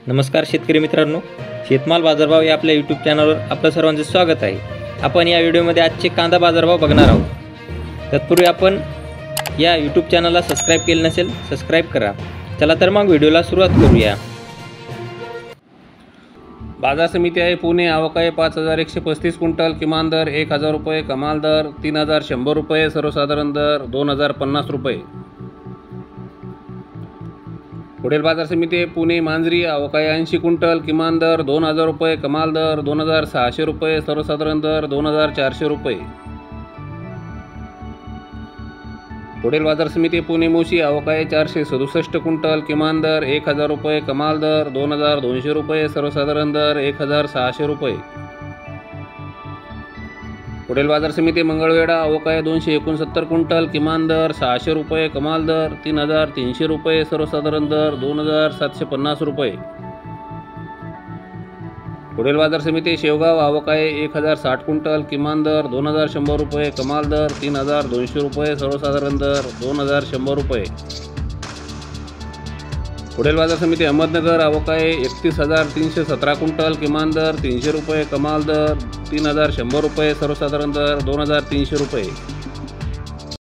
नमस्कार शेतकरी मित्रांनो, शेतमाल बाजारभाव या आपल्या यूट्यूब चॅनलवर आपलं सर्वांचं स्वागत आहे। आपण या व्हिडिओमध्ये आजचे कांदा बाजारभाव बघणार आहोत। तत्पूर्वी आपण या यूट्यूब चॅनलला सबस्क्राइब केले नसेल सबस्क्राइब करा। चला तर मग व्हिडिओला सुरुवात करूया। बाजार समिती आहे पुणे। आवक आहे 5135 क्विंटल, किमान दर 1000 रुपये, कमाल दर 3100 रुपये, सर्वसाधारण दर 2050 रुपये। पुढील बाजार समिती आहे पुणे मांजरी। आवक आहे 80 क्विंटल, किमान दर 2000 रुपये, कमाल दर 2600 रुपये, सर्वसाधारण दर 2400 रुपये। पुढील बाजार समिती पुणे मोशी। आवक आहे 467 क्विंटल, किमान दर 1000 रुपये, कमाल दर 2200 रुपये, सर्वसाधारण दर 1600 रुपये। पुढील बाजार समिती मंगळवेढा। आवक आहे 269 क्विंटल, किमान दर 600 रुपये, कमाल दर 3300 रुपये, सर्वसाधारण दर 2750 रुपये। पुढील बाजार समिती शेवगाव। आवक आहे 1060 क्विंटल, किमान दर 2100 रुपये, कमाल दर 3200 रुपये, सर्वसाधारण दर 2100 रुपये। पुढील बाजार समिती अहमदनगर। आवक आहे 31317 क्विंटल, किमान दर 300 रुपये, कमाल दर 3100 रुपये, सर्वसाधारण दर 2300 रुपये।